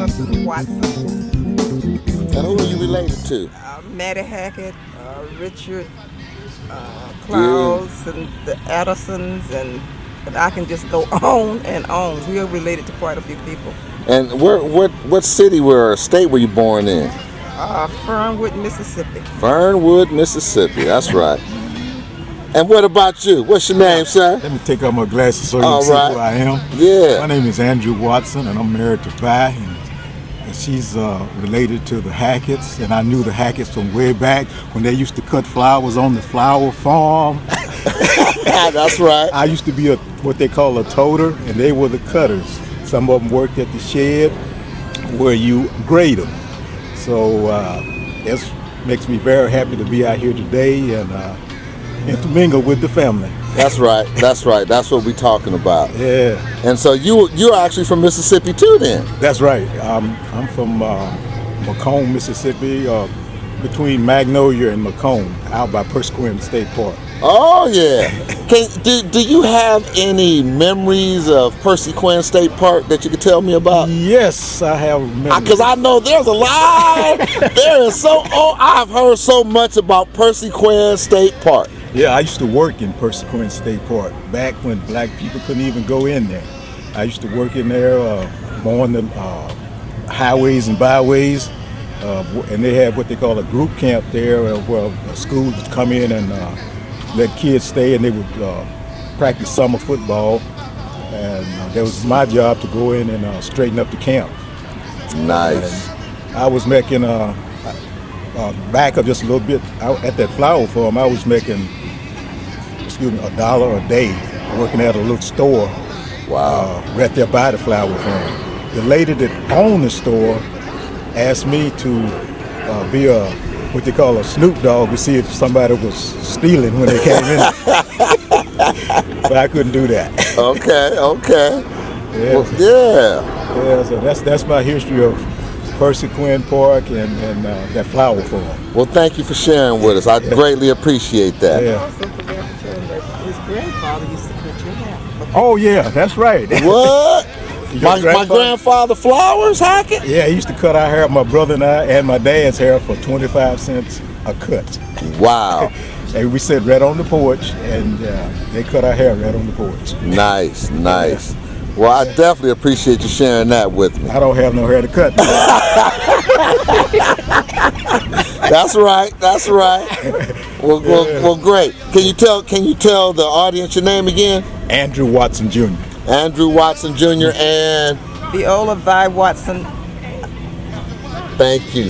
Addison, Watson, And who are you related to? Maddie Hackett, Richard, Clouds, and the Addisons, and I can just go on and on. We are related to quite a few people. And what city or state were you born in? Fernwood, Mississippi. Fernwood, Mississippi. That's right. And what about you? What's your name, sir? Let me take off my glasses so you All can see right. who I am. Yeah. My name is Andrew Watson, and I'm married to Vi, and she's related to the Hacketts, and I knew the Hacketts from way back when they used to cut flowers on the flower farm. That's right. I used to be what they call a toter, and they were the cutters. Some of them worked at the shed where you grade them. So it makes me very happy to be out here today and to mingle with the family. That's right. That's right. That's what we're talking about. Yeah. And so you're actually from Mississippi too, then? That's right. I'm from Macomb, Mississippi, between Magnolia and Macomb, out by Persequim State Park. Oh yeah. Do you have any memories of Persequim State Park that you could tell me about? Yes, I have memories. Because I know there's a lot. I've heard so much about Persequim State Park. Yeah, I used to work in Persequim State Park back when black people couldn't even go in there. I used to work in there, mowing the highways and byways, and they had what they call a group camp there, where schools would come in and let kids stay, and they would practice summer football. And that was my job to go in and straighten up the camp. Nice. And I was making back up just a little bit at that flower farm. I was making $1 a day working at a little store. Wow. Right there by the flower farm. The lady that owned the store asked me to be what they call a snoop dog to see if somebody was stealing when they came in. But I couldn't do that. Okay. Yeah. Well, yeah. Yeah, so that's my history of Persequim Park and that flower farm. Well, thank you for sharing with us. I greatly appreciate that. Yeah. Also forgot to tell you that his grandfather used to cut your hair. Oh yeah, that's right. What? Your My grandfather Flowers, Hackett? Yeah, he used to cut our hair, my brother and I, and my dad's hair for 25 cents a cut. Wow. And we sit right on the porch, and they cut our hair right on the porch. Nice. Well, I definitely appreciate you sharing that with me. I don't have no hair to cut. That's right. Well, great. Can you tell the audience your name again? Andrew Watson Jr. Andrew Watson Jr. and Viola Vi Watson. thank you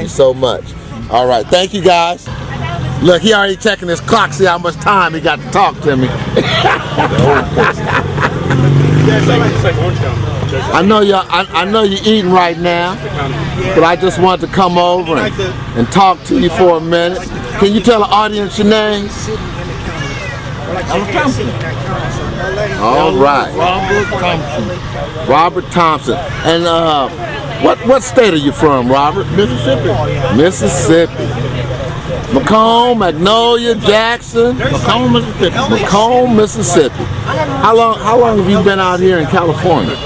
so much. All right, thank you guys. Look, he already checking his clock, see how much time he got to talk to me. I know you're eating right now, but I just wanted to come over and talk to you for a minute. Can you tell the audience your name? Thompson. All right. Robert Thompson. And what state are you from, Robert? Mississippi. Macomb, Magnolia, Jackson. Macomb, Mississippi. How long have you been out here in California?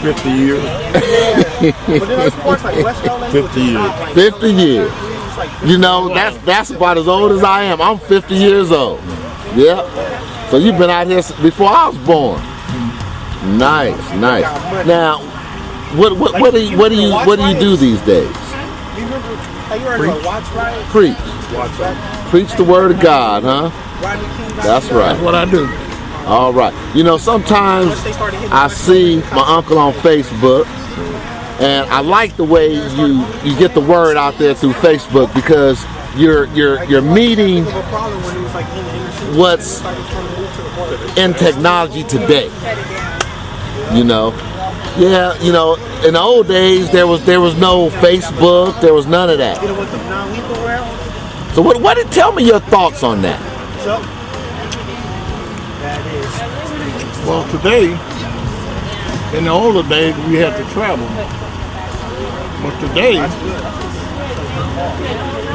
50 years. 50 years. You know, that's about as old as I am. I'm 50 years old. Yep. So you've been out here before I was born. Nice. Now, what do you do these days? Preach the word of God, huh? That's right. That's what I do. All right. You know, sometimes I see my uncle on Facebook, and I like the way you get the word out there through Facebook, because you're meeting what's in technology today. You know, yeah. You know, in the old days there was no Facebook, there was none of that. So tell me your thoughts on that. Well, today, in the older days, we had to travel. But today,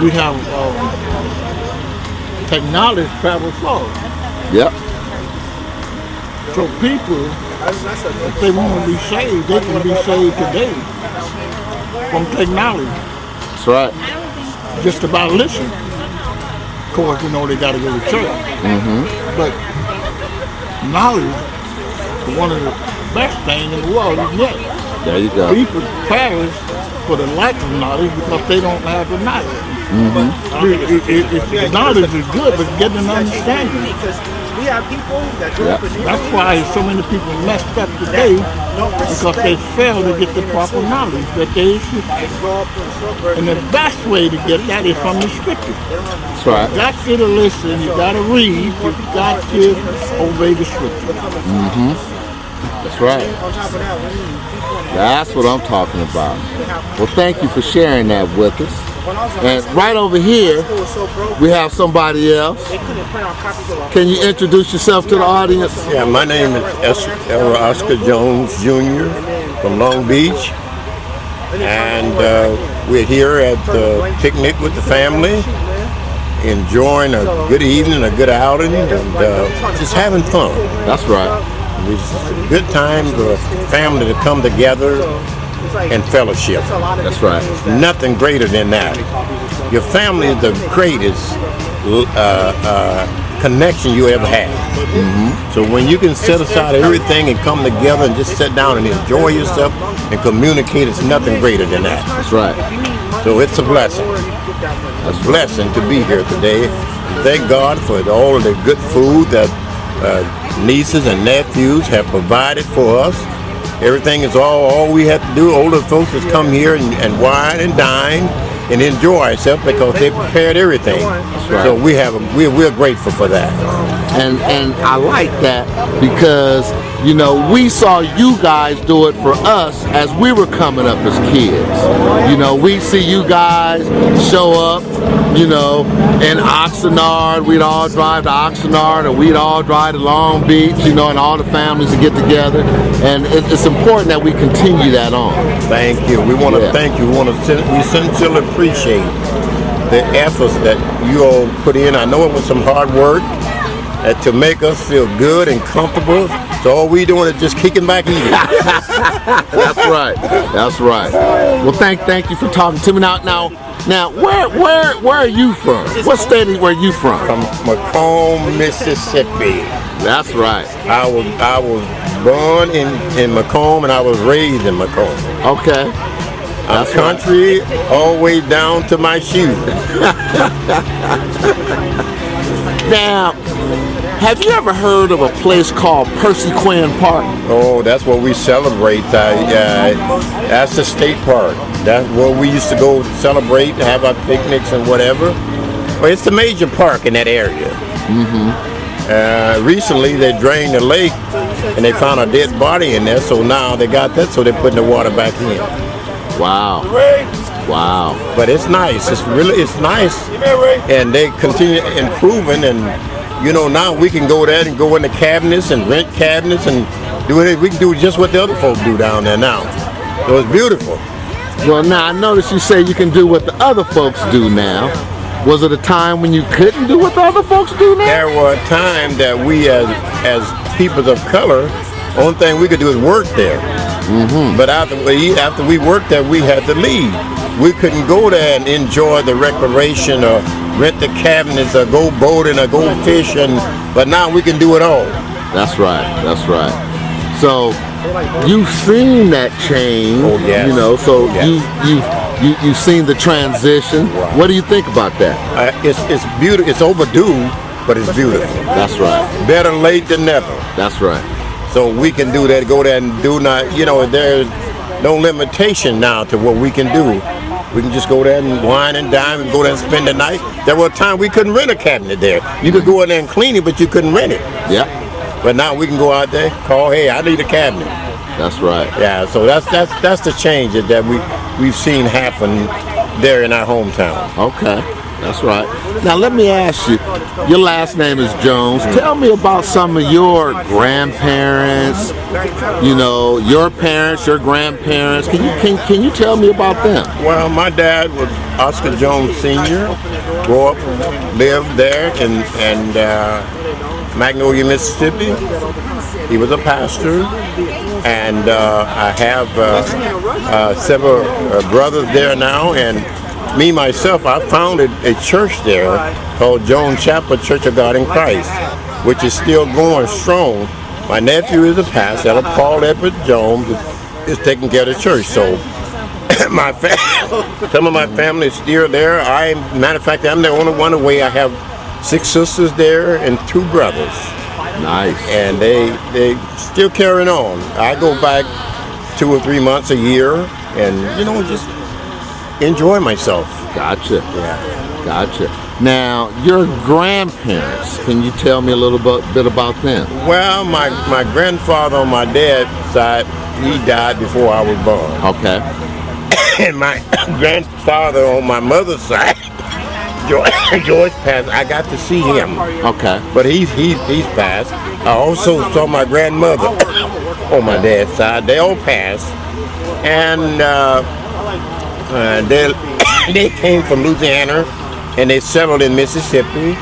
we have technology travel slow. Yep. So people if they want to be saved, they can be saved today from technology. That's right. Just about listen. Of course, you know they got to go to church. But knowledge is one of the best things in the world, isn't it? There you go. People perish for the lack of knowledge because they don't have the knowledge. Knowledge is good, but getting an understanding. That's why so many people messed up today, because they fail to get the proper knowledge that they should. And the best way to get that is from the scripture. That's right. You got to listen, you got to read, you got to obey the scripture. That's right. That's what I'm talking about. Well, thank you for sharing that with us. And right over here, we have somebody else. Can you introduce yourself to the audience? Yeah, my name is Oscar Jones Jr. from Long Beach. And we're here at the picnic with the family, enjoying a good evening, a good outing, and just having fun. That's right. It's a good time for a family to come together and fellowship. That's right. Nothing greater than that. Your family is the greatest connection you ever had. So when you can set aside everything and come together and just sit down and enjoy yourself and communicate, it's nothing greater than that. That's right. So it's a blessing. It's a blessing to be here today. Thank God for all of the good food that nieces and nephews have provided for us. Everything is all we have to do. Older folks just come here and wine and dine and enjoy ourselves because they prepared everything. Right. So we're grateful for that. And I like that because, you know, we saw you guys do it for us as we were coming up as kids. You know, we see you guys show up, you know, in Oxnard. We'd all drive to Oxnard, or we'd all drive to Long Beach, you know, and all the families would get together. And it's important that we continue that on. Thank you. We want to thank you. We sincerely appreciate the efforts that you all put in. I know it was some hard work to make us feel good and comfortable. So all we doing is just kicking back eating. That's right. That's right. Well, thank you for talking to me. Now, where are you from? What state were you from? From Macomb, Mississippi. That's right. I was born in Macomb and I was raised in Macomb. Okay. That's country all the way down to my shoes. Now, have you ever heard of a place called Percy Quinn Park? Oh, that's what we celebrate. That's the state park. That's where we used to go celebrate, have our picnics and whatever. Well, it's the major park in that area. Recently, they drained the lake and they found a dead body in there. So now they got that, so they're putting the water back in. Wow. Wow. But it's nice. It's nice. And they continue improving, and you know, now we can go there and go in the cabinets and rent cabinets and do it. We can do just what the other folks do down there now. So it's beautiful. Well, now I notice you say you can do what the other folks do now. Was it a time when you couldn't do what the other folks do now? There were a time that we as people of color, only thing we could do is work there. But after we worked there, we had to leave. We couldn't go there and enjoy the recreation or rent the cabinets or go boating or go fishing. But now we can do it all. That's right. That's right. So you've seen that change. Oh, yes. You know, so Yes. you've seen the transition. Right. What do you think about that? It's beautiful. It's overdue, but it's beautiful. That's right. Better late than never. That's right. So we can do that, go there and do not, you know, there's no limitation now to what we can do. We can just go there and wine and dine and go there and spend the night. There was a time we couldn't rent a cabinet there. You could go in there and clean it, but you couldn't rent it. Yeah. But now we can go out there, call, hey, I need a cabinet. That's right. Yeah, so that's the changes that we've seen happen there in our hometown. Okay. That's right. Now let me ask you, your last name is Jones. Tell me about some of your grandparents, you know, your parents, your grandparents. Can you tell me about them? Well, my dad was Oscar Jones Sr. Grew up, lived there in Magnolia, Mississippi. He was a pastor, and I have several brothers there now. And me myself, I founded a church there called Jones Chapel Church of God in Christ, which is still going strong. My nephew is a pastor, Paul Edward Jones, is taking care of the church. So some of my family is still there. Matter of fact, I'm the only one away. I have 6 sisters there and 2 brothers. Nice. And they still carrying on. I go back 2 or 3 months a year, and just enjoy myself. Gotcha. Yeah. Gotcha. Now, your grandparents, can you tell me a little bit about them? Well, my grandfather on my dad's side, he died before I was born. Okay. And my grandfather on my mother's side, George passed. I got to see him. Okay. But he's passed. I also saw my grandmother on my dad's side. They all passed. And they came from Louisiana, and they settled in Mississippi.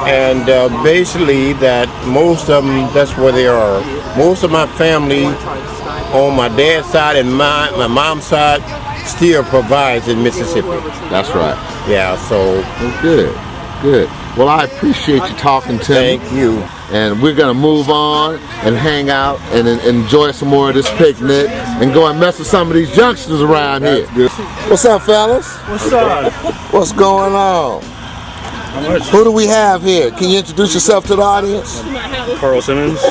And basically that most of them, that's where they are. Most of my family on my dad's side and my mom's side still provides in Mississippi. That's right. Yeah, so. Good. Well, I appreciate you talking to me. Thank you. And we're going to move on and hang out and enjoy some more of this picnic and go and mess with some of these youngsters around here. What's up, fellas? What's up? What's going on? Who do we have here? Can you introduce yourself to the audience? Carl Simmons,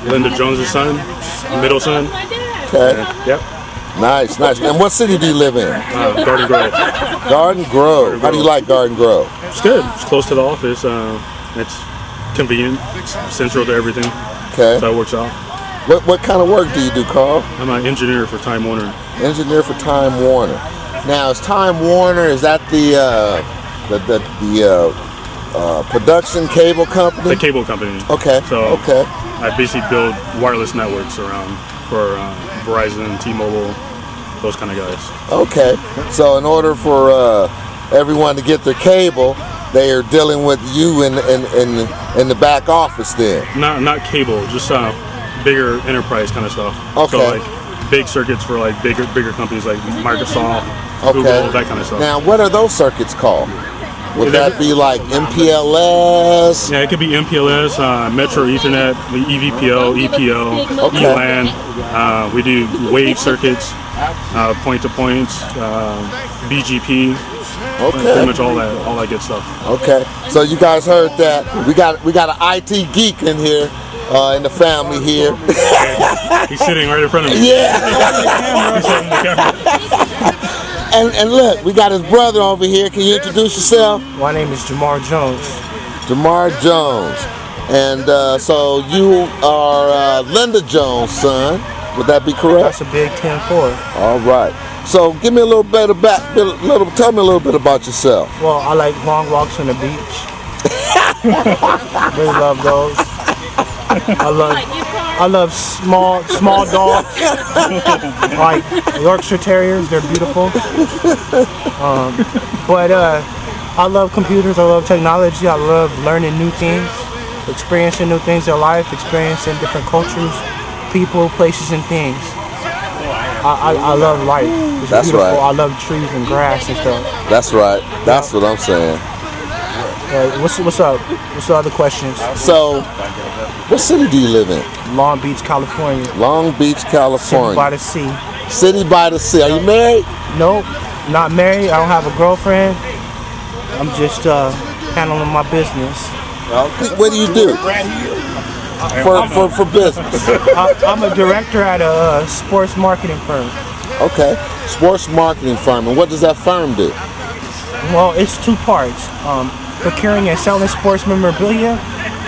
Linda Jones' son, middle son. Okay. Yep. Nice. And what city do you live in? Garden Grove. Garden Grove. How do you like Garden Grove? It's good. It's close to the office. It's convenient. It's central to everything. Okay. So it works out. What kind of work do you do, Carl? I'm an engineer for Time Warner. Engineer for Time Warner. Now, is Time Warner, is that the production cable company? The cable company. Okay. So okay. I basically build wireless networks around for Verizon, T-Mobile, those kind of guys. Okay. So in order for everyone to get their cable, they are dealing with you in the back office then. Not cable, just bigger enterprise kind of stuff. Okay. So like big circuits for like bigger companies like Microsoft, Okay. Google, that kind of stuff. Now, what are those circuits called? Would that be like MPLS? Yeah, it could be MPLS, Metro Ethernet, EVPO, EPO, Okay. ELAN. We do wave circuits, point-to-points, BGP. Okay. Pretty much all that good stuff. Okay. So you guys heard that. We got an IT geek in here, in the family here. He's sitting right in front of me. Yeah. He's holding the camera. And look, we got his brother over here. Can you introduce yourself? My name is Jamar Jones. Jamar Jones. And so you are Linda Jones' son. Would that be correct? That's a big 10-4. All right. So give me a little bit tell me a little bit about yourself. Well, I like long walks on the beach. Really love those. I love small dogs, like Yorkshire Terriers. They're beautiful. But I love computers. I love technology. I love learning new things, experiencing new things in life, experiencing different cultures, people, places, and things. I love life. It's That's beautiful. right. I love trees and grass and stuff. That's right. That's what I'm saying. What's up? What's the other questions? So, what city do you live in? Long Beach, California. Long Beach, California. City by the sea. City by the sea. Are you married? Nope, not married. I don't have a girlfriend. I'm just handling my business. What do you do for business? I'm a director at a sports marketing firm. Okay, sports marketing firm. And what does that firm do? Well, it's 2 parts. Procuring and selling sports memorabilia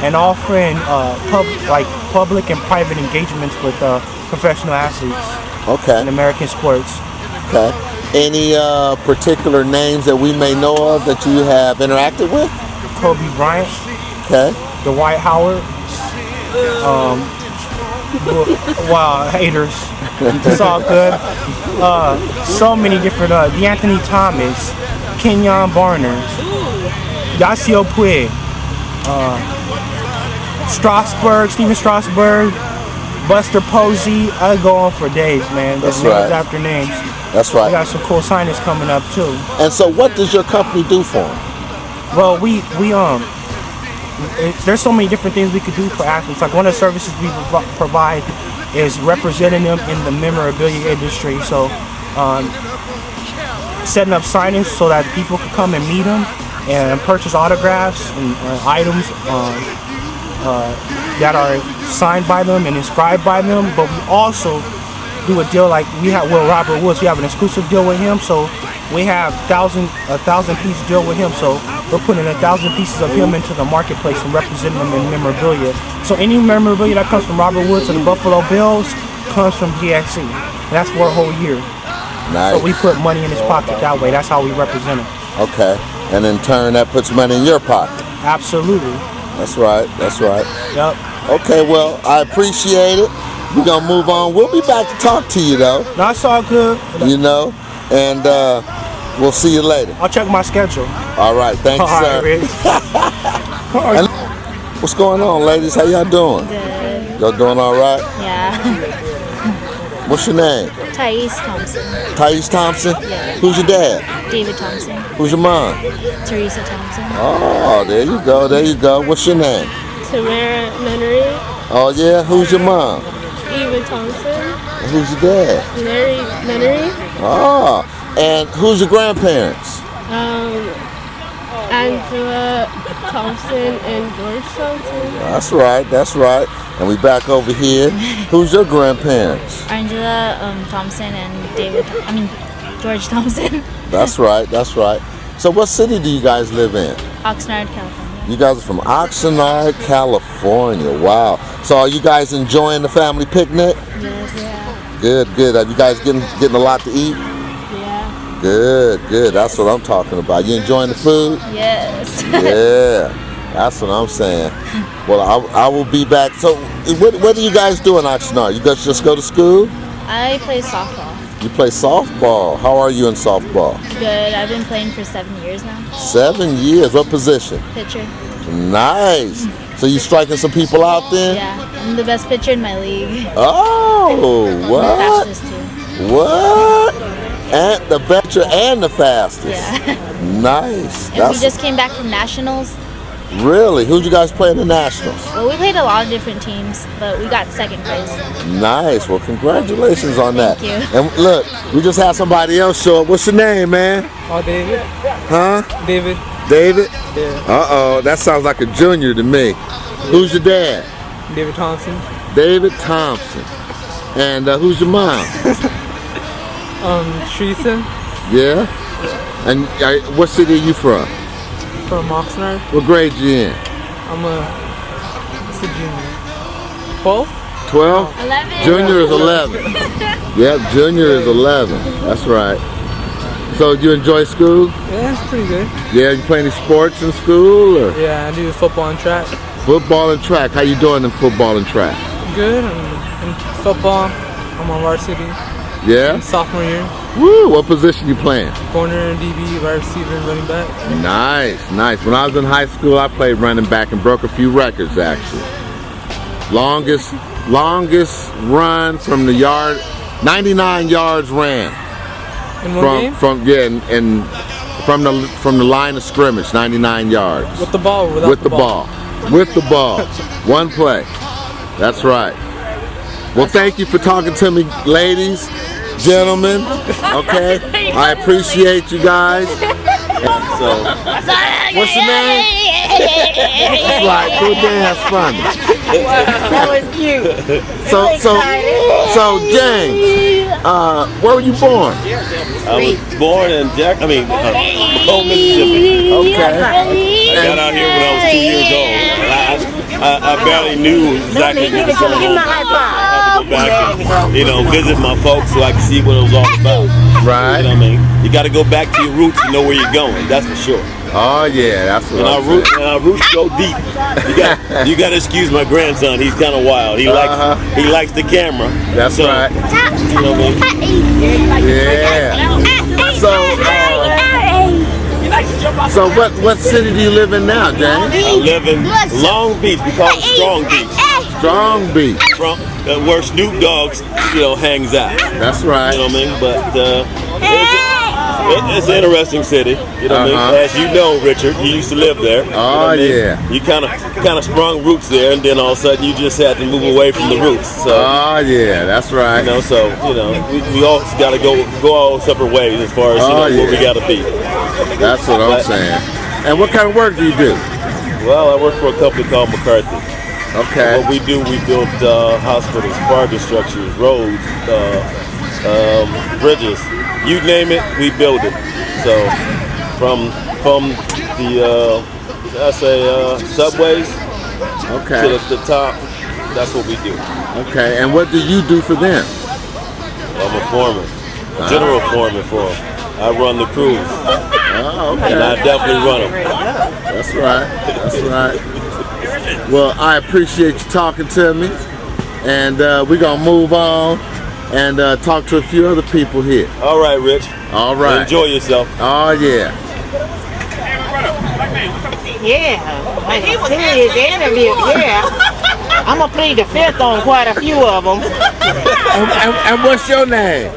and offering public and private engagements with professional athletes Okay. in American sports. Okay. Any particular names that we may know of that you have interacted with? Kobe Bryant, Okay. Dwight Howard. Wow, haters. It's all good. So many different. D'Anthony Thomas, Kenyon Barner, Yasiel Puig, Steven Strasburg, Buster Posey. I go on for days, man. That's names right. after names. That's We right. got some cool signings coming up too. And so what does your company do for them? Well, there's so many different things we could do for athletes. Like one of the services we provide is representing them in the memorabilia industry. So setting up signings so that people can come and meet them and purchase autographs and items that are signed by them and inscribed by them. But we also do a deal like we have with Robert Woods. We have an exclusive deal with him. So we have a thousand piece deal with him. So we're putting 1,000 pieces of him into the marketplace and representing them in memorabilia. So any memorabilia that comes from Robert Woods or the Buffalo Bills comes from GXC. And that's for a whole year. Nice. So we put money in his pocket that way. That's how we represent him. Okay. And in turn, that puts money in your pocket. Absolutely. That's right. That's right. Yep. Okay, well, I appreciate it. We're going to move on. We'll be back to talk to you, though. No, it's all good. You know, and we'll see you later. I'll check my schedule. All right. Thanks, All sir. right, Rich. And what's going on, ladies? How y'all doing? Good. Y'all doing all right? Yeah. What's your name? Thais Thompson. Thais Thompson? Yeah. Who's your dad? David Thompson. Who's your mom? Teresa Thompson. Oh, there you go. There you go. What's your name? Tamara Menery. Oh, yeah? Who's your mom? Eva Thompson. Who's your dad? Mary Menery. Oh, and who's your grandparents? Angela Thompson and George Thompson. That's right. That's right. And we back over here. Who's your grandparents? Angela Thompson and George Thompson. That's right. That's right. So what city do you guys live in? Oxnard, California. You guys are from Oxnard, California. Wow. So are you guys enjoying the family picnic? Yes. Yeah. Good, good. Are you guys getting a lot to eat? Yeah. Good, good. That's what I'm talking about. You enjoying the food? Yes. Yeah. That's what I'm saying. Well, I will be back. So what do you guys do in Oxnard? You guys just go to school? I play softball. You play softball. How are you in softball? Good. I've been playing for 7 years now. 7 years. What position? Pitcher. Nice. So you striking some people out there? Yeah. I'm the best pitcher in my league. Oh, I'm the what? fastest too. What? And the better and the fastest. Yeah. Nice. And we just came back from nationals. Really? Who'd you guys play in the nationals? Well, we played a lot of different teams, but we got second place. Nice. Well, congratulations on that. Thank you. And look, we just had somebody else show up. What's your name, man? Oh, David. Huh? David. David? Yeah. Uh-oh. That sounds like a junior to me. Who's your dad? David Thompson. David Thompson. And who's your mom? Teresa. Yeah? And what city are you from? From Oxnard. What grade you in? I'm a junior. 12? 12? 11. Junior is 11. Yep, junior is 11. That's right. So you enjoy school? Yeah, it's pretty good. Yeah, you play any sports in school? Or? Yeah, I do football and track. Football and track. How you doing in football and track? Good. I'm in football. I'm on varsity. Yeah? Sophomore year. Woo! What position you playing? Corner, DB, wide receiver, and running back. Nice, nice. When I was in high school, I played running back and broke a few records actually. Longest run from the yard, 99 yards ran. In one game? From the line of scrimmage, 99 yards. With the ball or without With the ball. With the ball. One play. That's right. Well, thank you for talking to me, ladies, gentlemen. Okay? I appreciate you guys. So, what's your name? That's right. Cool dance, funny. That was cute. So James, where were you born? I was born in Coleman, Mississippi. Okay. I got out here when I was 2 years old. I barely knew exactly what was going on. I had to go back and, visit my folks so I could see what it was all about. Right. You know what I mean? You got to go back to your roots and know where you're going. That's for sure. Oh yeah, that's what I'm saying. And our roots go deep. You got to excuse my grandson. He's kind of wild. He likes the camera. That's right. You know what I mean? Yeah. So So what city do you live in now, James? I live in Long Beach. We call it Strong Beach. Strong Beach. Where Snoop Dogg, hangs out. That's right. You know what I mean? But it's an interesting city. You know what I mean? As you know, Richard, you used to live there. You know what I mean? Yeah. You kind of sprung roots there, and then all of a sudden you just had to move away from the roots. So. Yeah, that's right. You know, so we all got to go all separate ways as far as where we got to be. That's what I'm saying. And what kind of work do you do? Well, I work for a company called McCarthy. Okay. What we do, we build hospitals, parking structures, roads, bridges. You name it, we build it. So from the subways to the top, that's what we do. Okay. And what do you do for them? I'm a foreman, general foreman for them. I run the crews. Okay. And I definitely run them. That's right. That's right. Well, I appreciate you talking to me, and we're gonna move on and talk to a few other people here. All right, Rich. All right. Enjoy yourself. Oh yeah. Yeah, like a serious interview. Yeah, I'm gonna plead the fifth on quite a few of them. And what's your name?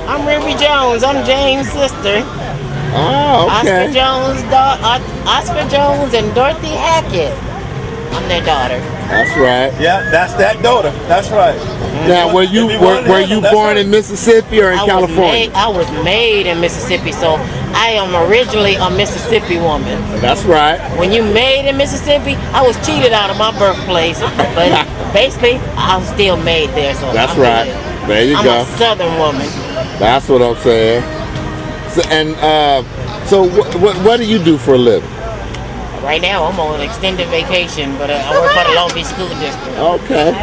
I'm Ruby Jones. I'm James' sister. Oh, okay. Oscar Jones and Dorothy Hackett. I'm their daughter. That's right. Yeah, that's that daughter. That's right. Now, were you born in Mississippi or in California? I was made in Mississippi, so I am originally a Mississippi woman. That's right. When you made in Mississippi, I was cheated out of my birthplace, but basically, I was still made there. So that's right. There you go. I'm a Southern woman. That's what I'm saying. So, what do you do for a living? Right now, I'm on an extended vacation, but I work for the Long Beach School District. Okay.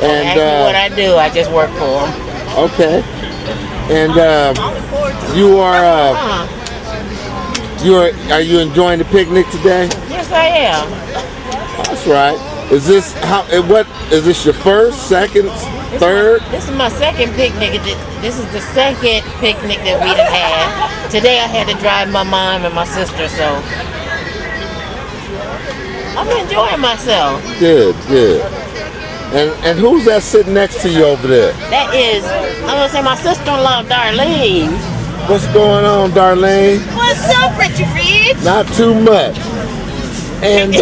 And ask me what I do, I just work for them. Okay. And are you enjoying the picnic today? Yes, I am. That's right. Is this your first, second, third? This is my second picnic. This is the second picnic that we done had. Today I had to drive my mom and my sister, so I'm enjoying myself. Good. And who's that sitting next to you over there? That is, I'm gonna say my sister-in-law, Darlene. What's going on, Darlene? What's up, Richard Fitz? Not too much. And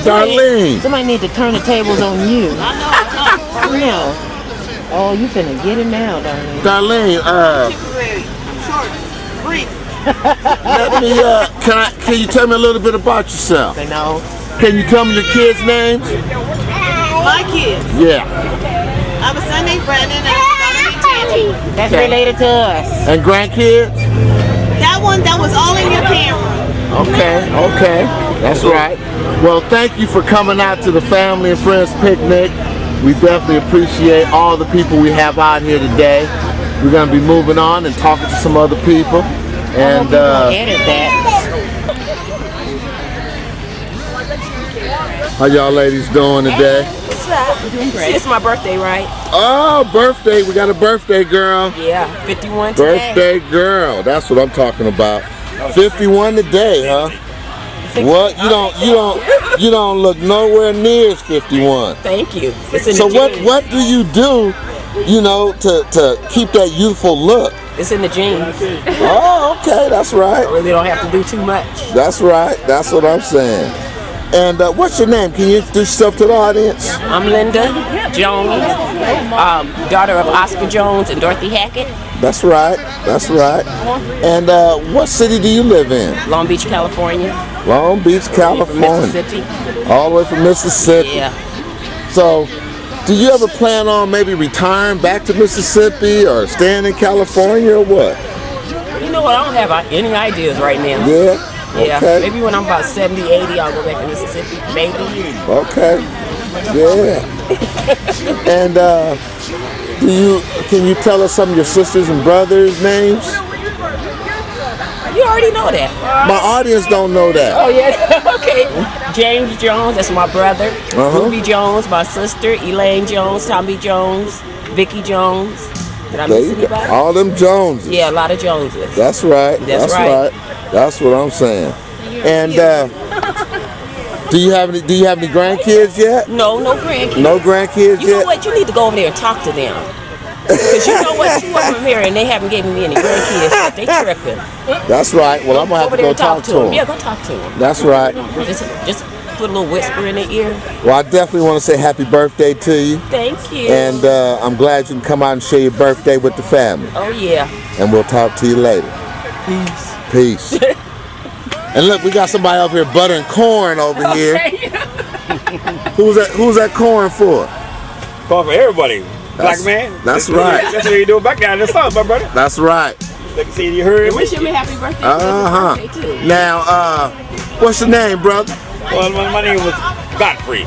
Darlene. Somebody need to turn the tables on you. I know. Oh, you finna get it now, Darlene. Darlene, let me, can you tell me a little bit about yourself? I know. Can you tell me your kids' names? My kids. Yeah. I have a son named Brandon and a daughter named Tandy. That's related to us. And grandkids? That was all in your camera. Okay. That's right. Well, thank you for coming out to the Family and Friends Picnic. We definitely appreciate all the people we have out here today. We're going to be moving on and talking to some other people. And edit that. How y'all ladies doing today? What's up? We're doing great. It's my birthday, right? Oh, birthday. We got a birthday girl. Yeah, 51 today. Birthday girl. That's what I'm talking about. 51 today, huh? What? You don't look nowhere near as 51. Thank you. So what do you do, to keep that youthful look? It's in the genes. Oh, okay, that's right. I really don't have to do too much. That's right. That's what I'm saying. And what's your name? Can you introduce yourself to the audience? I'm Linda Jones, daughter of Oscar Jones and Dorothy Hackett. That's right. And what city do you live in? Long Beach, California. Long Beach, California. Mississippi. All the way from Mississippi. Yeah. So, do you ever plan on maybe retiring back to Mississippi or staying in California or what? You know what? I don't have any ideas right now. Yeah? Yeah, Okay. maybe when I'm about 70, 80, I'll go back to Mississippi. Maybe. Okay. Yeah. And can you tell us some of your sisters and brothers' names? You already know that. My audience don't know that. Oh yeah. Okay. James Jones, that's my brother. Ruby Jones, my sister. Elaine Jones, Tommy Jones, Vicky Jones. Did I There miss you go. anybody? All them Joneses. Yeah, a lot of Joneses. That's right. That's right. That's what I'm saying. And do you have any grandkids yet? No grandkids. No grandkids You know yet? what? You need to go over there and talk to them. Because you know what? You over here and they haven't given me any grandkids. But they tripping. That's right. Well, I'm gonna have Over to there go and talk to them. Yeah, go talk to them. That's right. Just put a little whisper in their ear. Well, I definitely want to say happy birthday to you. Thank you. And I'm glad you can come out and share your birthday with the family. Oh yeah. And we'll talk to you later. Peace. And look, we got somebody over here buttering corn over here. Who's that corn for? Corn for everybody. Black man. That's right. That's what you do back down in the south, my brother. That's right. Like see, you heard me. Wish you a happy birthday. Now, what's your name, brother? Well, my name was Godfrey.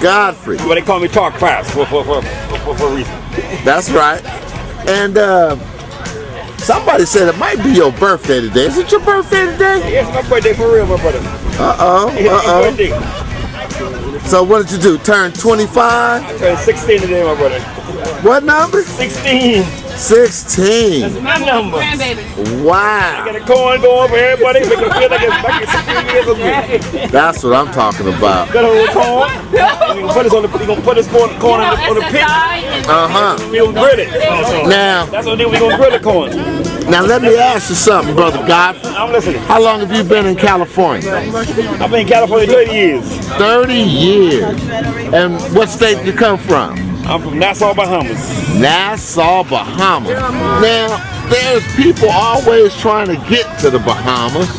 Godfrey. But they call me Talk Fast for a reason. That's right. And somebody said it might be your birthday today. Is it your birthday today? Yes, my birthday for real, my brother. So what did you do? Turn 25? I turned 16 today, my brother. What number? 16. 16. That's my number. Wow. I got a corn going for everybody. Make them feel like it's back at 16 years old. That's what I'm talking about. Got a little corn. And we're gonna put this corn on the pit. We're gonna grill it. Now, that's what we're gonna grill the corn. Now let me ask you something, Brother Godfrey. I'm listening. How long have you been in California? I've been in California 30 years. 30 years. And what state you come from? I'm from Nassau, Bahamas. Nassau, Bahamas. Now, there's people always trying to get to the Bahamas.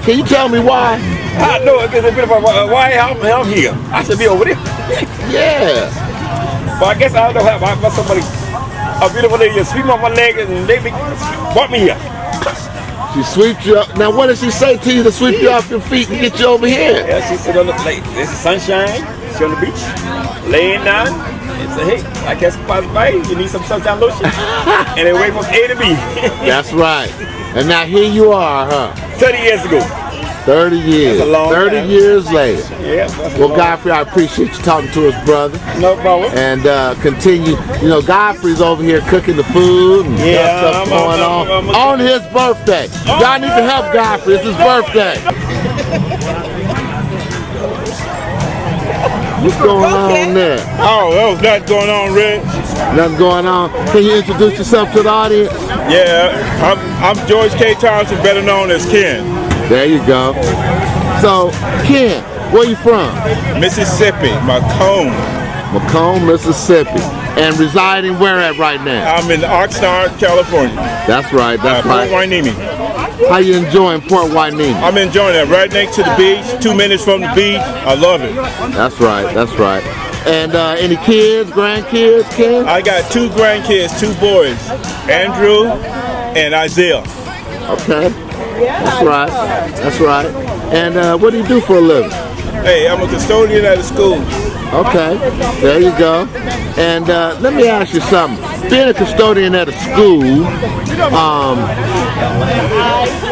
Can you tell me why? I know, because they're why I'm here. I should be over there. Yeah. But I guess I don't know how somebody, a beautiful lady just sweep off my leg and they brought me here. She sweeps you up. Now, what does she say to you to sweep you off your feet and get you over here? Yeah, she sit on the plate. This is sunshine. She's on the beach, laying down. And say, hey, I guess by you need some sunshine lotion. And they wait from A to B. That's right. And now here you are, huh? 30 years ago. 30 years. That's a long 30 time. years later. Yeah. Well, Godfrey, I appreciate you talking to us, brother. No problem. And continue. You know, Godfrey's over here cooking the food and stuff going on his birthday. Y'all need to help Godfrey. It's his birthday. What's going on there? Oh, that was nothing going on, Red. Nothing going on. Can you introduce yourself to the audience? Yeah, I'm George K. Thompson, better known as Ken. There you go. So, Ken, where you from? Mississippi, Macomb. Macomb, Mississippi. And residing where at right now? I'm in Oxnard, California. That's right, that's right. Port Hueneme. How you enjoying Port Hueneme? I'm enjoying it. Right next to the beach, 2 minutes from the beach. I love it. That's right, that's right. And any kids, grandkids, Ken? I got 2 grandkids, 2 boys, Andrew and Isaiah. Okay, that's right, that's right. And what do you do for a living? Hey, I'm a custodian at a school. Okay, there you go. And let me ask you something. Being a custodian at a school,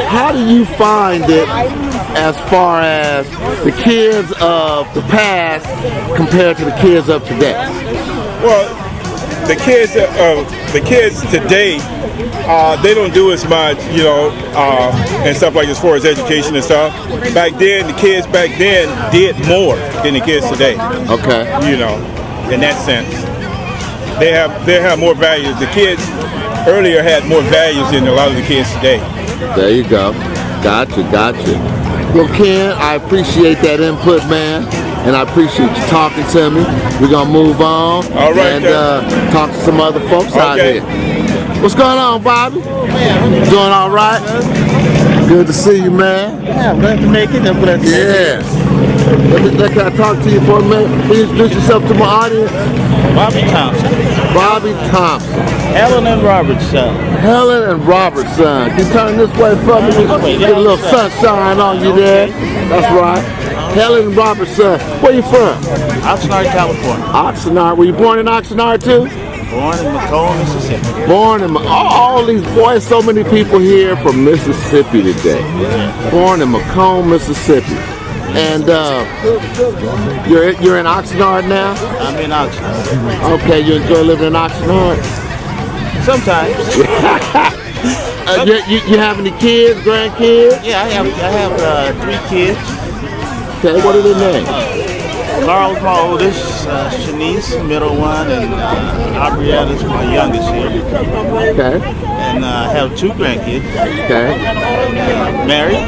how do you find it as far as the kids of the past compared to the kids of today? Well, the kids today, they don't do as much, you know, and stuff like as far as education and stuff. Back then, the kids back then did more than the kids today. Okay. You know, in that sense, they have more values. The kids earlier had more values than a lot of the kids today. There you go. Gotcha. Well, Ken, I appreciate that input, man. And I appreciate you talking to me. We're going to move on. All right, and talk to some other folks out here. What's going on, Bobby? Doing all right? Good to see you, man. Yeah, I'm glad to make it. I'm glad to make it. Can I talk to you for a minute? Please introduce yourself to my audience. Bobby Thompson. Bobby Thompson. Helen and Robert's son. Helen and Robert's son. Can you turn this way for me? Get a little sunshine on you there. That's right. Helen and Robert's son. Where you from? Oxnard, California. Oxnard. Were you born in Oxnard too? Born in Macomb, Mississippi. Born in all these boys, so many people here from Mississippi today. Born in Macomb, Mississippi. And you're in Oxnard now? I'm in Oxnard. Okay, you enjoy living in Oxnard? Sometimes. You have any kids, grandkids? Yeah, I have 3 kids. Okay, what are their names? Carl's my oldest, Shanice, middle one, and Aubrietta's my youngest here. Okay. And I have 2 grandkids. Okay. Married.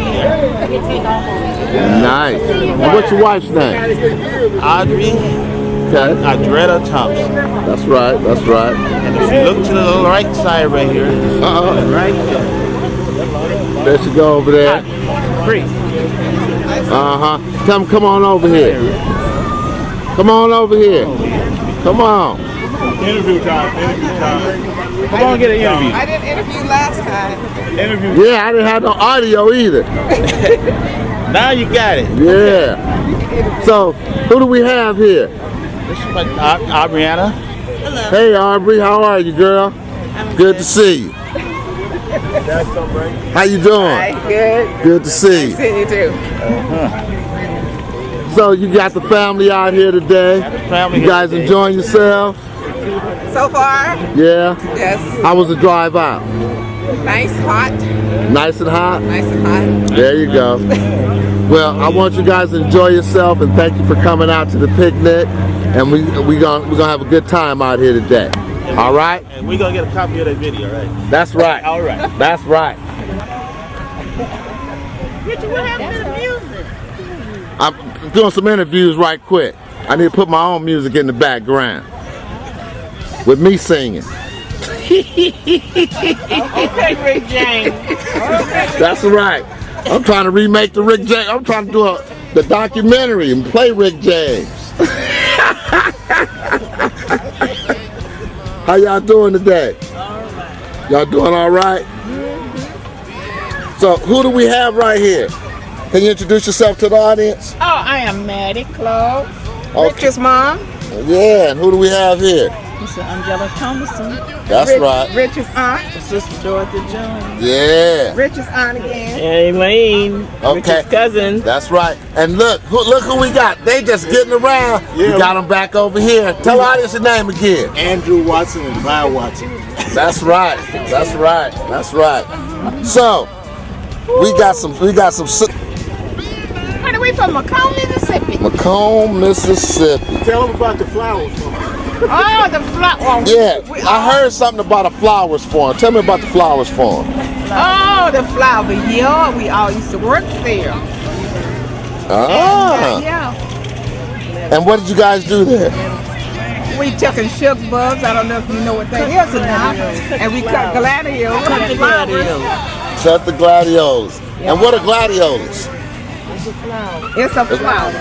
Nice. And what's your wife's name? Audrey. Okay. Adretta Thompson. That's right. That's right. And if you look to the right side right here, right there. There she go over there. Free. Come on over here. Come on over here. Come on. Interview time. Interview time. Come on, get an interview. I didn't interview last time. Interview. Yeah, I didn't have no audio either. Now you got it. Yeah. So, who do we have here? This is my Aubriana. Hello. Hey, Aubrey, how are you, girl? Good to see you. How you doing? Hi, good. Good to see you. See you too. So you got the family out here today. You guys enjoying yourselves? So far? Yeah. Yes. How was the drive out? Nice, hot. Nice and hot? Nice and hot. There you go. Well, I want you guys to enjoy yourself and thank you for coming out to the picnic. And we're gonna have a good time out here today. All right? And we're going to get a copy of that video, right? That's right. All right. That's right. Richard, what happened to the music? I'm doing some interviews right quick. I need to put my own music in the background with me singing. Okay, Rick James. That's right. I'm trying to remake the Rick James. I'm trying to do the documentary and play Rick James. How y'all doing today? Y'all doing all right? So who do we have right here? Can you introduce yourself to the audience? Oh, I am Maddie Clove. Richard's mom. Yeah, and who do we have here? Mr. Angela Thompson. That's right. Richard's aunt. Sister Dorothy Jones. Yeah. Richard's aunt again. Elaine. Okay. Richard's cousin. That's right. And look who we got. They just getting around. Yeah. We got them back over here. Tell the audience your name again. Andrew Watson and Vi Watson. That's right. That's right. That's right. So we got some. Where are we from? Macomb, Mississippi. Macomb, Mississippi. Tell them about the flowers. Oh, the flower. Yeah, I heard something about a flowers farm. Tell me about the flowers farm. Oh, the flower. Yeah, we all used to work there. Ah. Yeah. And what did you guys do there? We took and shook bugs. I don't know if you know what that is or not. And we cut gladiolus. Cut the gladiolus. Shut the gladiolus. And what are gladiolus? It's a flower.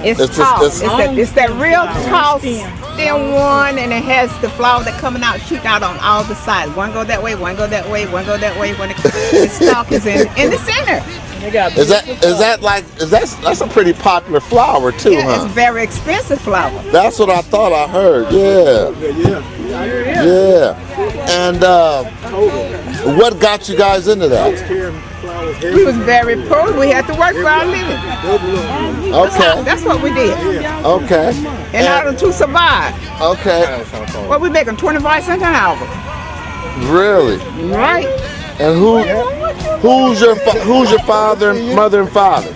It's just- tall. it's- It's that real tall stem one, and it has the flower that coming out, shooting out on all the sides. One go that way, one go that way, one go that way. When the stalk is in the center. That's a pretty popular flower too, Yeah, huh? it's a very expensive flower. That's what I thought I heard. Yeah. Yeah. And what got you guys into that? We was very poor. We had to work for our living. Okay. That's what we did. Okay. In order to survive. Okay. What we making 25 cents an hour. Really? Right. And who's your father, mother, and father?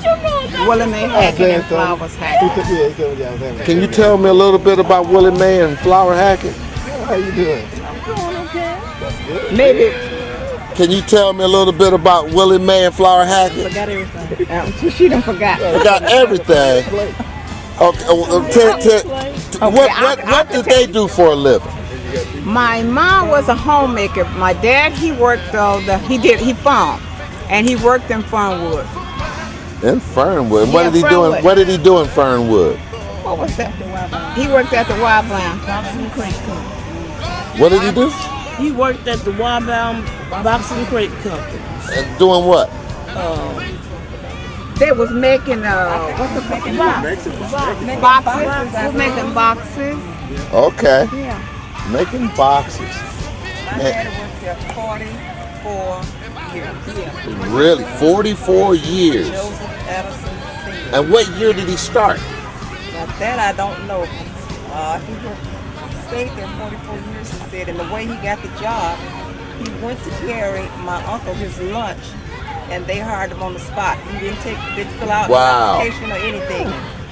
Willie Mae Hackett and Flowers Hackett. Can you tell me a little bit about Willie Mae and Flower Hackett? How you doing? Maybe. Can you tell me a little bit about Willie Mae and Flower Hackett? Forgot everything. She done forgot. Forgot everything. Okay. What did they do for a living? My mom was a homemaker. My dad, he worked he farmed, and he worked in Fernwood. In Fernwood. What Yeah, did he do? Fernwood. What did he do in Fernwood? What was that? He worked at the Wildbound. What did he do? He worked at the Wildbound Boxing Crate Company. And doing what? They was making boxes. Was making boxes. Okay. Yeah. Making boxes. My dad worked there 44 years. Yeah. Really? 44 years. Joseph Addison Sr. And what year did he start? Now that I don't know. He worked stayed there 44 years, he said, and the way he got the job, he went to carry my uncle his lunch, and they hired him on the spot. He didn't fill out an application or anything.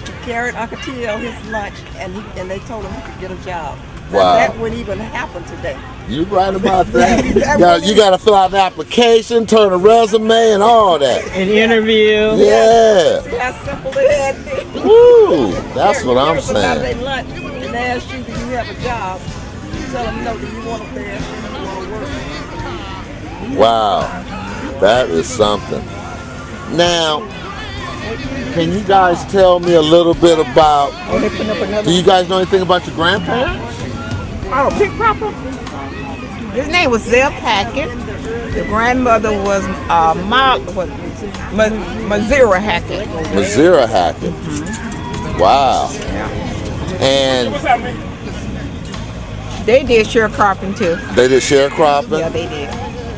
He carried Uncle T.L. his lunch, and they told him he could get a job. Wow. That wouldn't even happen today. You right about that. You got to fill out an application, turn a resume, and all that. An interview. Yeah. See how simple it had been. Woo! That's what I'm saying. They lunch and they ask you, do you have a job? You tell them no. Do you want to pay? Do you want to work? Wow, that is something. Now, can you guys tell me a little bit about? Do you guys know anything about your grandparents? Oh, Big Papa. His name was Zeb Hackett. The grandmother was Mazira Hackett. Mazira Hackett. Wow. And they did sharecropping too. They did sharecropping? Yeah, they did.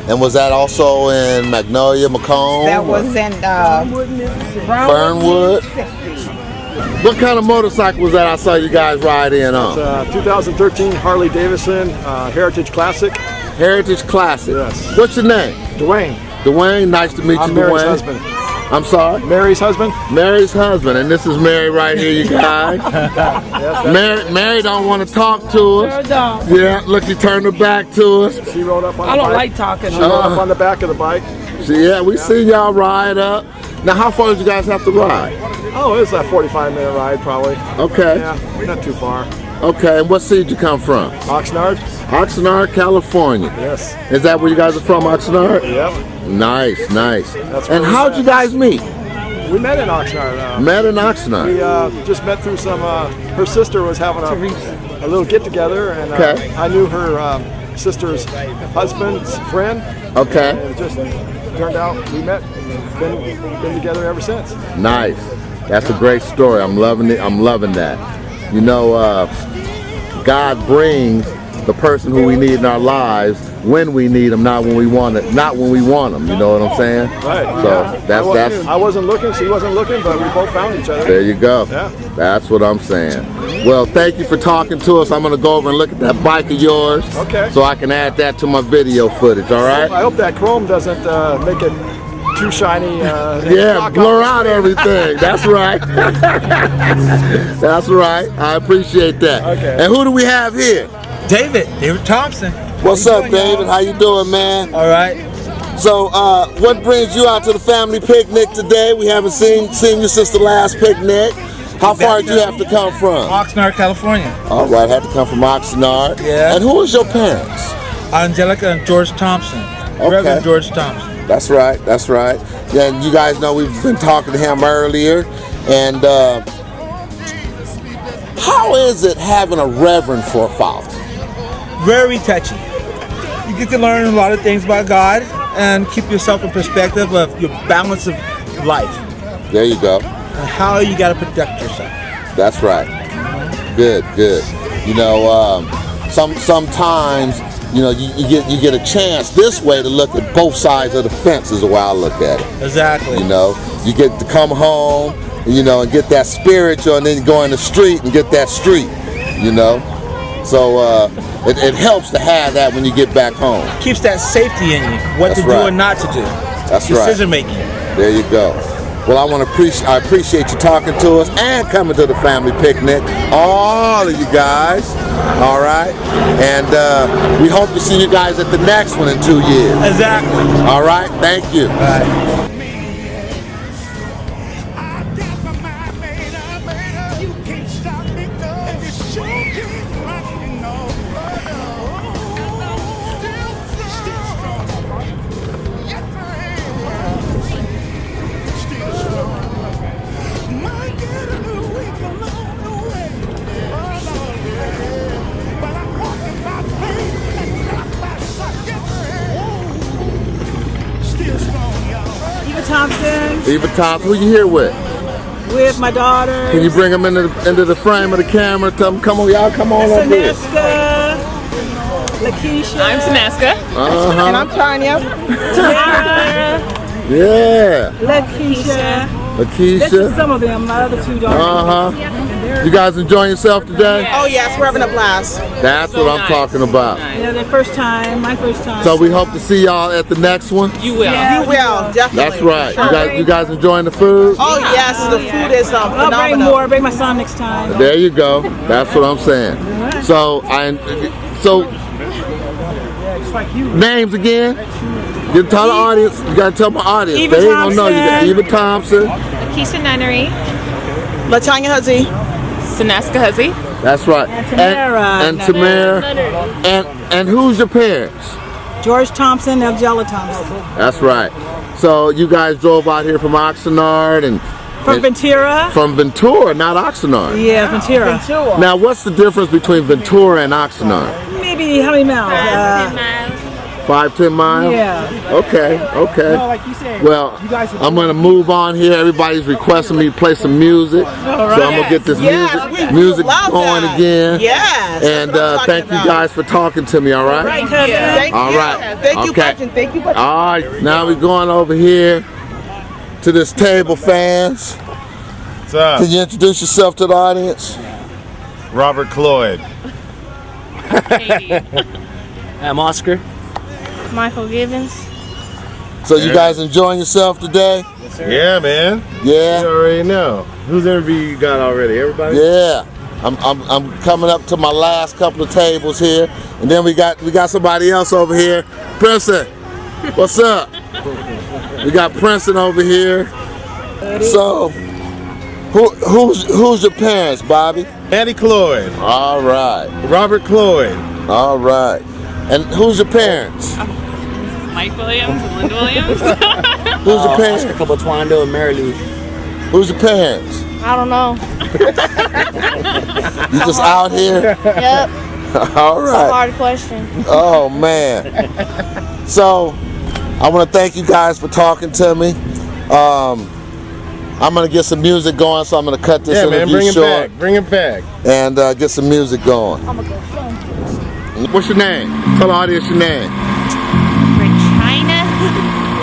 And was that also in Magnolia, Macomb? That was in Fernwood. What kind of motorcycle was that I saw you guys ride in on? It's 2013 Harley Davidson Heritage Classic. Heritage Classic. Yes. What's your name? Dwayne. Dwayne, nice to meet I'm you, Mary's Dwayne. husband. I'm sorry? Mary's husband. Mary's husband, and this is Mary right here, you guys. Mary don't want to talk to us. Yeah, look, she turned her back to us. She rode up on the bike. I don't like talking. She rode up on the back of the bike. Yeah, we see y'all ride up. Now, how far did you guys have to ride? Oh, it was a 45-minute ride, probably. Okay. Yeah, not too far. Okay, and what city did you come from? Oxnard. Oxnard, California. Yes. Is that where you guys are from, Oxnard? Yep. Nice, nice. That's and how'd you guys meet? We met in Oxnard. Met in Oxnard. We just met through some, her sister was having a little get-together, and Okay. I knew her sister's husband's friend. Okay. And it just turned out we met and been together ever since. Nice. That's a great story. I'm loving it. I'm loving that. You know, God brings the person who we need in our lives when we need them, not when we want it, not when we want them. You know what I'm saying? Right. So that's. I wasn't looking, she wasn't looking, but we both found each other. There you go. Yeah. That's what I'm saying. Well, thank you for talking to us. I'm gonna go over and look at that bike of yours. Okay. So I can add that to my video footage. All right. I hope that chrome doesn't make it too shiny. Yeah, blur out everything. That's right. That's right. I appreciate that. Okay. And who do we have here? David Thompson. What's up, David? How you doing, man? All right. So, what brings you out to the family picnic today? We haven't seen you since the last picnic. How far did you have to come from? Oxnard, California. All right, had to come from Oxnard. Yeah. And who was your parents? Angelica and George Thompson. Okay. Reverend George Thompson. That's right. That's right. Yeah, and you guys know we've been talking to him earlier, and how is it having a reverend for a father? Very touchy. You get to learn a lot of things about God and keep yourself in perspective of your balance of life. There you go. And how you got to protect yourself. That's right. Good, good. You know, sometimes you know you get a chance this way to look at both sides of the fence is the way I look at it. Exactly. You know, you get to come home, you know, and get that spiritual, and then go in the street and get that street. You know, so it helps to have that when you get back home. Keeps that safety in you, what That's to right. do and not to do. That's right. Decision making. There you go. Well, I appreciate you talking to us and coming to the family picnic. All of you guys. All right. And we hope to see you guys at the next one in 2 years. Exactly. All right. Thank you. Bye. Thompson. Eva Thompson, who you here with? With my daughter. Can you bring them into the frame of the camera? Tell them, come on, y'all, come on up here. Sanaska, Lakeisha. I'm Sanaska. Uh-huh. And I'm Tanya. Yeah. Lakeisha. Lakeisha. This is some of them. My other two daughters. Uh-huh. And You guys enjoying yourself today? Oh yes, we're having a blast. That's what I'm talking about. Yeah, the first time, my first time. So we hope to see y'all at the next one. You will. Yeah, you will, definitely. That's right. You guys enjoying the food? Oh yes, the food is phenomenal. I'll bring more. Bring my son next time. There you go. That's what I'm saying. So names again. You tell the audience. You gotta tell my audience. Eva They ain't gonna know you. Thompson. Eva Thompson. Keisha Nunnery. Latanya Huzzy. Sinaska Huzzy. That's right. And Tamara. And who's your parents? George Thompson, Elgella Thompson. That's right. So you guys drove out here from Oxnard and From Ventura. From Ventura, not Oxnard. Yeah, Ventura. Now, what's the difference between Ventura and Oxnard? Maybe how many miles? 5-10 miles? Yeah. Okay. No, like you said, Well, I'm going to move on here. Everybody's requesting me to play some music. So I'm going to get this music going again. Yes. And thank you guys for talking to me, all right? Thank you. All right. Thank you, Okay. Patrick. Thank you, Patrick. All right. Now we're going over here to this table, fans. What's up? Can you introduce yourself to the audience? Robert Cloyd. I'm Oscar. Michael Gibbons. So you guys enjoying yourself today? Yeah, man. Yeah. You already know. Whose interview you got already? Everybody? Yeah. I'm coming up to my last couple of tables here, and then we got somebody else over here. Princeton, what's up? We got Princeton over here. So, who's your parents, Bobby? Eddie Cloyd. All right. Robert Cloyd. All right. And who's your parents? Mike Williams and Linda Williams. Who's your parents? Oscar Cabotuando and Mary Lou. Who's your parents? I don't know. You just out here? Yep. All It's a right. hard question. Oh man. So I want to thank you guys for talking to me. I'm gonna get some music going, so I'm gonna cut this interview short. Bring it back. And get some music going. What's your name? Tell the audience your name. Regina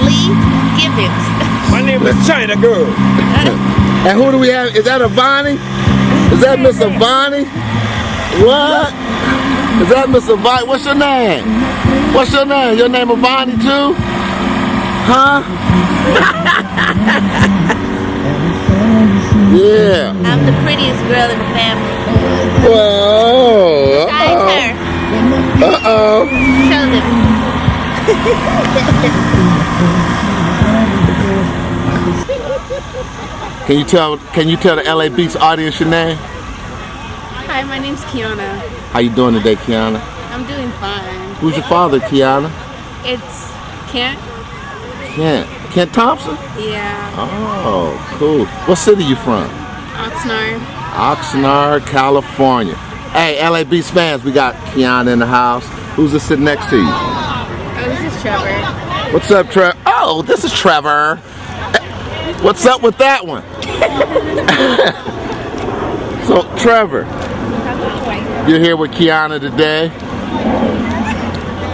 Lee Gibbons. My name is China Girl. And who do we have? Is that Avani? Is that Miss Avani? What? Is that Miss Avani? What's your name? What's your name? Your name Avani too? Huh? Yeah. I'm the prettiest girl in the family. Whoa. Besides her. Uh-oh. Show them. Can you tell the LA Beats audience your name? Hi, my name's Kiana. How you doing today, Kiana? I'm doing fine. Who's your father, Kiana? It's Kent. Kent Thompson? Yeah. Oh, cool. What city you from? Oxnard. Oxnard, California. Hey, LA Beats fans, we got Kiana in the house. Who's this sitting next to you? Oh, this is Trevor. What's up, Trevor? Oh, this is Trevor. What's up with that one? So, Trevor, you're here with Kiana today.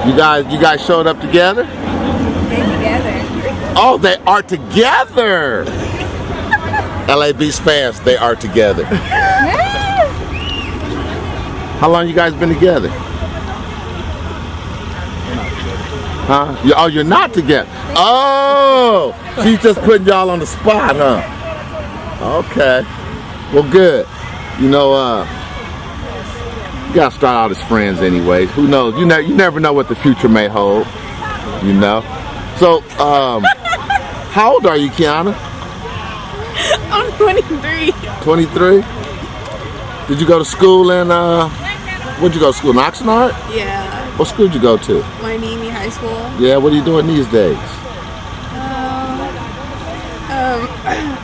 You guys showed up together? They're together. Oh, they are together. LA Beats fans, they are together. How long you guys been together? Huh? You're not together. Oh, she's just putting y'all on the spot, huh? Okay. Well, good. You know, you gotta start out as friends anyways. Who knows? You never know what the future may hold. You know. So, how old are you, Kiana? I'm 23. 23. Did you go to school in where'd you go to school in Oxnard? Yeah. What school did you go to? Wainini High School. Yeah, what are you doing these days?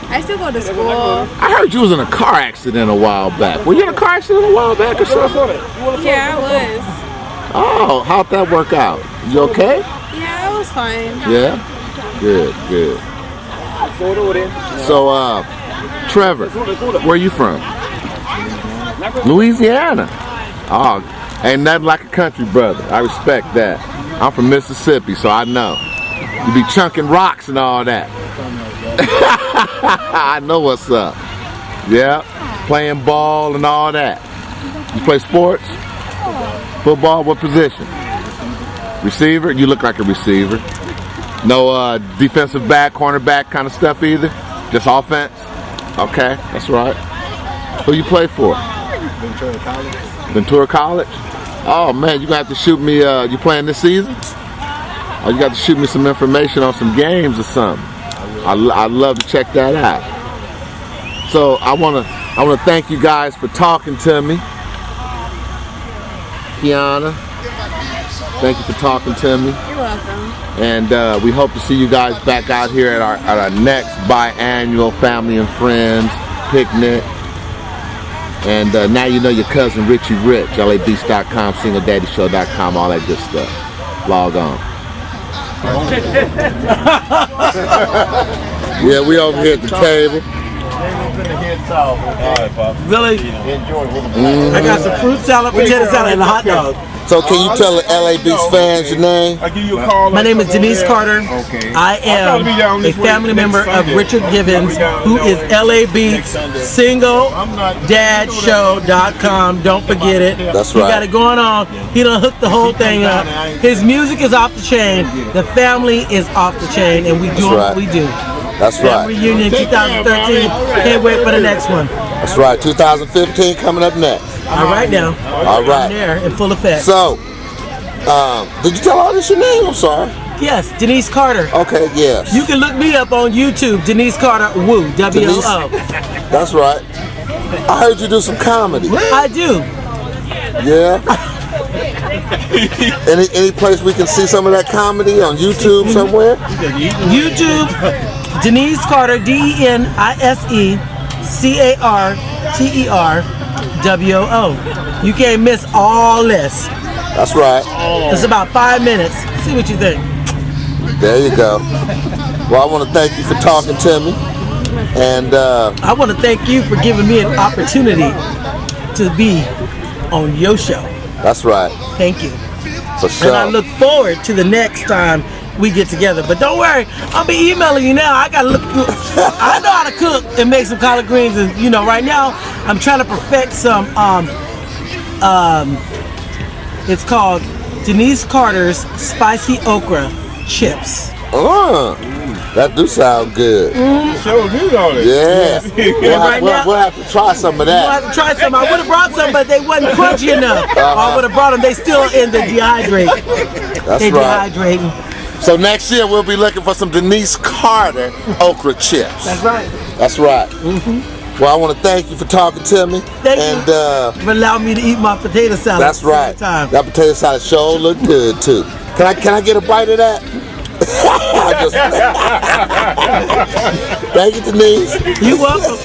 I still go to school. I heard you was in a car accident a while back. Were you in a car accident a while back or something? Yeah, I was. Oh, how'd that work out? You okay? Yeah, I was fine. Yeah? Good. So, Trevor, where are you from? Louisiana. Oh, ain't nothing like a country brother. I respect that. I'm from Mississippi, so I know. You be chunking rocks and all that. I know what's up. Yeah. playing ball and all that. You play sports? Football? What position? Receiver? You look like a receiver. No defensive back, cornerback kind of stuff either? Just offense? Okay, that's right. Who you play for? Ventura College. Ventura College? Oh man, you gonna have to shoot me, you playing this season? Oh, you got to shoot me some information on some games or something. I'd love to check that out. So I wanna thank you guys for talking to me. Kiana, thank you for talking to me. You're welcome. And we hope to see you guys back out here at our next biannual family and friends picnic. And now you know your cousin Richie Rich, LABeast.com, SingleDaddyShow.com, all that good stuff. Log on. Yeah, we over here at the table. Really? I got some fruit salad, potato salad, and a hot dog. So can you tell the LA Beast fans your name? My name is Denise Carter. I am a family member of Richard Givens, who is LA Beats, SingleDadShow.com. Don't forget it. That's He right. got it going on. He done hooked the whole thing up. His music is off the chain. The family is off the chain, and we do what we do. That's right. Reunion 2013. Can't wait for the next one. That's right. 2015 coming up next. All right now. All right. I'm there in full effect. So, did you tell all this your name? I'm sorry. Yes, Denise Carter. Okay, yes. You can look me up on YouTube, Denise Carter Woo, W-O-O. That's right. I heard you do some comedy. I do. Yeah. Any place we can see some of that comedy on YouTube somewhere? YouTube, Denise Carter, DeNiseCarterWOO. You can't miss all this. That's right. It's about 5 minutes. See what you think. There you go. Well, I want to thank you for talking to me. And I want to thank you for giving me an opportunity to be on your show. That's right. Thank you. For sure. And I look forward to the next time we get together. But don't worry, I'll be emailing you now. I gotta look through. I know how to cook and make some collard greens, and right now I'm trying to perfect some. It's called Denise Carter's Spicy Okra Chips. That do sound good. Sure do, on it. Yeah. Right now, we'll have to try some of that. We'll have to try some. I would have brought some, but they wasn't crunchy enough. I would have brought them. They still in the dehydrate. That's they right. dehydrating. So next year we'll be looking for some Denise Carter okra chips. That's right. That's right. Well, I want to thank you for talking to me. Thank you for allowing me to eat my potato salad. That's right. Time. That potato salad sure look good too. Can I get a bite of that? Thank you, Denise. You're welcome.